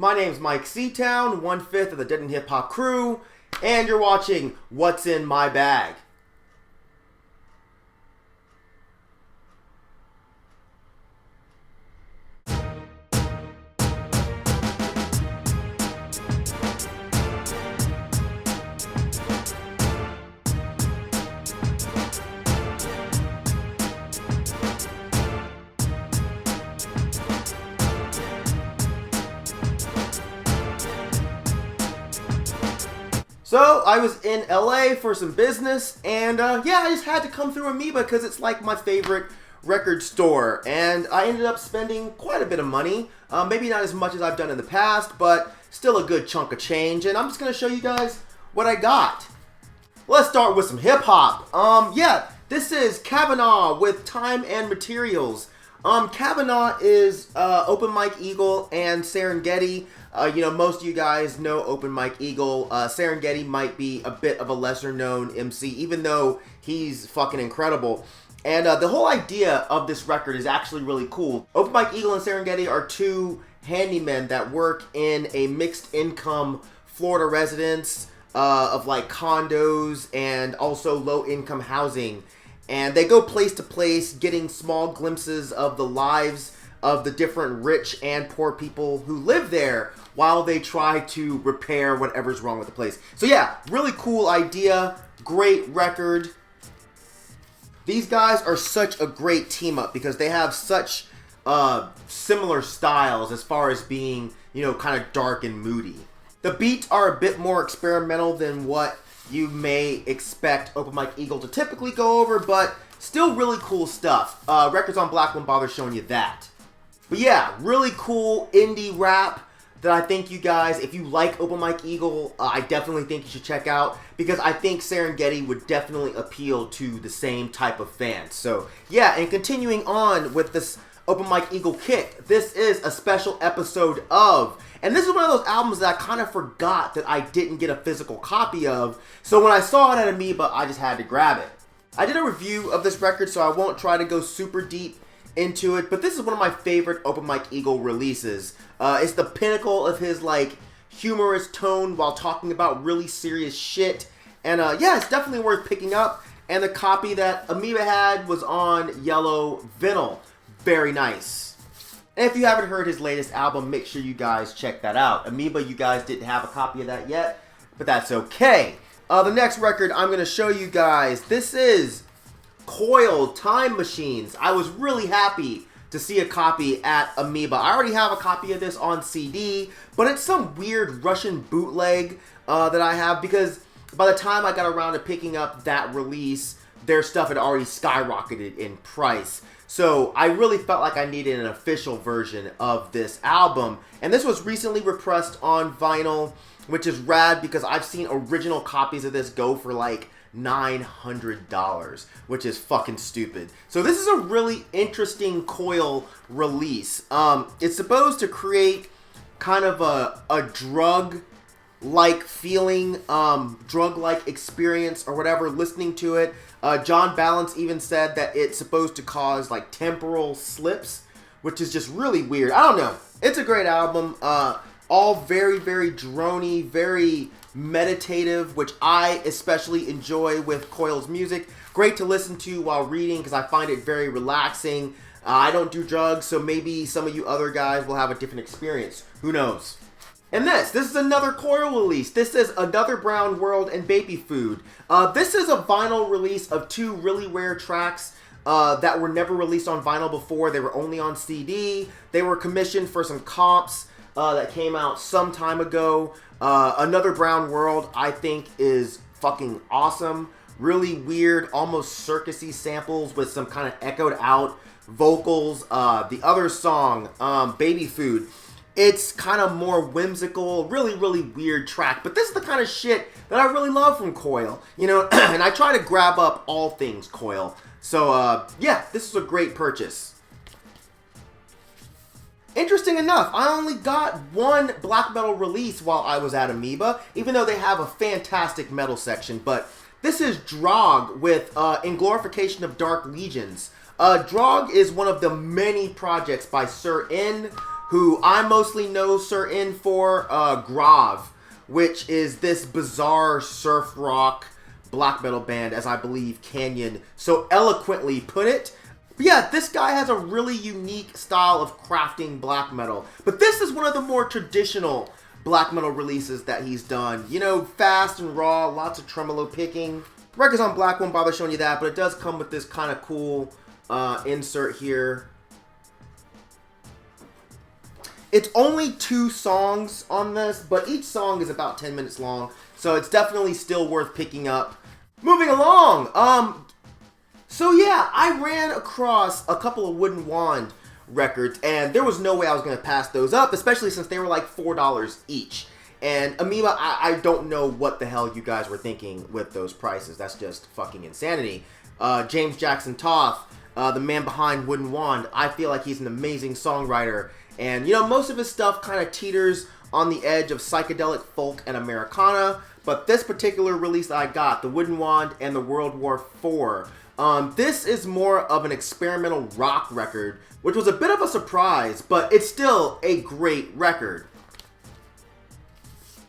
My name's Myke C-Town, 1/5 of the Dead and Hip Hop crew, and you're watching What's in My Bag. So, I was in LA for some business, and yeah, I just had to come through Amoeba because it's like my favorite record store, and I ended up spending quite a bit of money. Maybe not as much as I've done in the past, but still a good chunk of change, and I'm just going to show you guys what I got. Let's start with some hip-hop. Yeah, this is Cavanaugh with Time and Materials. Cavanaugh is Open Mike Eagle and Serengeti. You know, most of you guys know Open Mike Eagle. Serengeti might be a bit of a lesser known MC, even though he's fucking incredible. And the whole idea of this record is actually really cool. Open Mike Eagle and Serengeti are two handymen that work in a mixed income Florida residence of like condos and also low income housing. And they go place to place getting small glimpses of the lives of the different rich and poor people who live there while they try to repair whatever's wrong with the place. So yeah, really cool idea, great record. These guys are such a great team up because they have such similar styles as far as being, you know, kind of dark and moody. The beats are a bit more experimental than what you may expect Open Mike Eagle to typically go over, but still really cool stuff. Records on Black won't bother showing you that. But yeah, really cool indie rap that I think you guys, if you like Open Mike Eagle, I definitely think you should check out, because I think Serengeti would definitely appeal to the same type of fans. So yeah, and continuing on with this Open Mike Eagle kick, this is a special episode of, and this is one of those albums that I kind of forgot that I didn't get a physical copy of, so when I saw it at Amoeba, I just had to grab it. I did a review of this record, so I won't try to go super deep into it, but this is one of my favorite Open Mike Eagle releases. It's the pinnacle of his like humorous tone while talking about really serious shit, and yeah, it's definitely worth picking up. And the copy that Amoeba had was on yellow vinyl. Very nice. And if you haven't heard his latest album, make sure you guys check that out. Amoeba, you guys didn't have a copy of that yet, but that's okay. The next record I'm going to show you guys, this is Coil, Time Machines. I was really happy to see a copy at Amoeba. I already have a copy of this on CD, but it's some weird Russian bootleg that I have, because by the time I got around to picking up that release, their stuff had already skyrocketed in price. So I really felt like I needed an official version of this album. And this was recently repressed on vinyl, which is rad because I've seen original copies of this go for like $900, which is fucking stupid. So this is a really interesting Coil release. It's supposed to create kind of a drug-like feeling, drug-like experience or whatever, listening to it. John Balance even said that it's supposed to cause like temporal slips, which is just really weird. I don't know. It's a great album. All very, very droney, very meditative, which I especially enjoy with Coil's music. Great to listen to while reading because I find it very relaxing. I don't do drugs, so maybe some of you other guys will have a different experience. Who knows? And this is another Coil release. This is Another Brown World and Baby Food. This is a vinyl release of two really rare tracks that were never released on vinyl before. They were only on CD. They were commissioned for some comps that came out some time ago. Another Brown World, I think, is fucking awesome. Really weird, almost circusy samples with some kind of echoed out vocals. The other song, Baby Food, it's kind of more whimsical, really, really weird track. But this is the kind of shit that I really love from Coil, you know, and I try to grab up all things Coil. So, yeah, this is a great purchase. Interesting enough, I only got one black metal release while I was at Amoeba, even though they have a fantastic metal section. But this is Draug with In Glorification of Dark Legions. Draug is one of the many projects by Sir N, who I mostly know Sir in for Draug, which is this bizarre surf rock black metal band, as I believe Canyon so eloquently put it. But yeah, this guy has a really unique style of crafting black metal. But this is one of the more traditional black metal releases that he's done. You know, fast and raw, lots of tremolo picking. Records on black won't bother showing you that, but it does come with this kind of cool insert here. It's only 2 songs on this, but each song is about 10 minutes long, so it's definitely still worth picking up. Moving along, so yeah, I ran across a couple of Wooden Wand records, and there was no way I was going to pass those up, especially since they were like $4 each. And Amoeba, I don't know what the hell you guys were thinking with those prices. That's just fucking insanity. James Jackson Toth, the man behind Wooden Wand, I feel like he's an amazing songwriter. And, you know, most of his stuff kind of teeters on the edge of psychedelic folk and Americana. But this particular release that I got, the Wooden Wand and the World War IV, this is more of an experimental rock record, which was a bit of a surprise, but it's still a great record.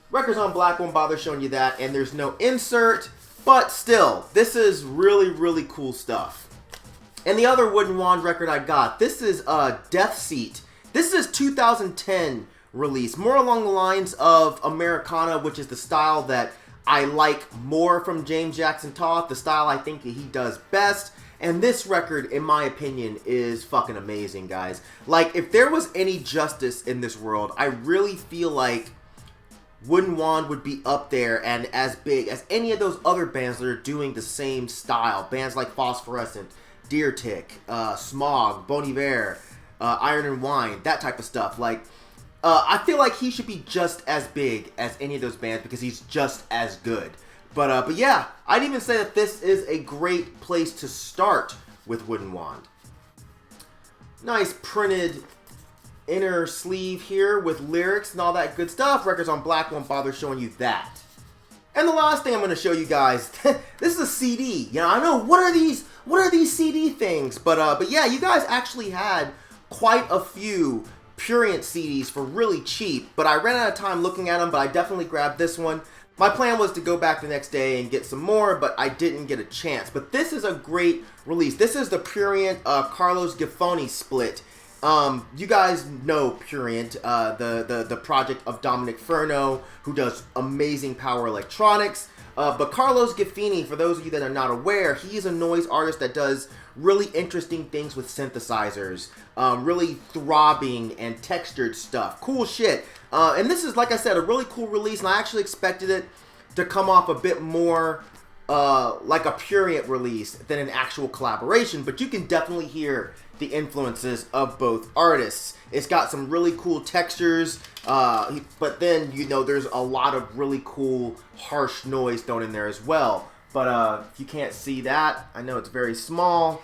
Records on black won't bother showing you that, and there's no insert, but still, this is really, really cool stuff. And the other Wooden Wand record I got, this is Death Seat. This is 2010 release, more along the lines of Americana, which is the style that I like more from James Jackson Toth, the style I think he does best. And this record, in my opinion, is fucking amazing, guys. Like, if there was any justice in this world, I really feel like Wooden Wand would be up there and as big as any of those other bands that are doing the same style. Bands like Phosphorescent, Deer Tick, Smog, Bon Iver, Iron and Wine, that type of stuff. Like, I feel like he should be just as big as any of those bands because he's just as good. But yeah, I'd even say that this is a great place to start with Wooden Wand. Nice printed inner sleeve here with lyrics and all that good stuff. Records on black won't bother showing you that. And the last thing I'm going to show you guys, this is a CD. You know, I know, what are these CD things? But yeah, you guys actually had quite a few Prurient CDs for really cheap, but I ran out of time looking at them, but I definitely grabbed this one. My plan was to go back the next day and get some more, but I didn't get a chance. But this is a great release. This is the Prurient Carlos Giffoni split. You guys know Prurient, the project of Dominic Furno, who does amazing power electronics. But Carlos Giffoni, for those of you that are not aware, he is a noise artist that does really interesting things with synthesizers, really throbbing and textured stuff. Cool shit. And this is, like I said, a really cool release, and I actually expected it to come off a bit more like a Prurient release than an actual collaboration, but you can definitely hear the influences of both artists. It's got some really cool textures, but then, you know, there's a lot of really cool harsh noise thrown in there as well. But if you can't see that, I know it's very small.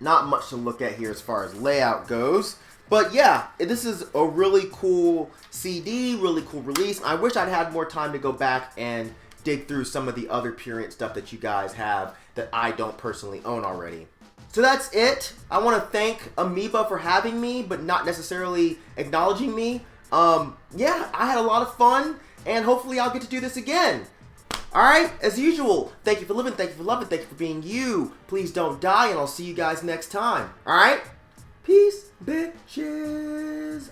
Not much to look at here as far as layout goes. But yeah, this is a really cool CD, really cool release. I wish I'd had more time to go back and dig through some of the other Prurient stuff that you guys have that I don't personally own already. So that's it. I want to thank Amoeba for having me, but not necessarily acknowledging me. Yeah, I had a lot of fun, and hopefully I'll get to do this again. Alright, as usual, thank you for living, thank you for loving, thank you for being you. Please don't die, and I'll see you guys next time. Alright? Peace, bitches.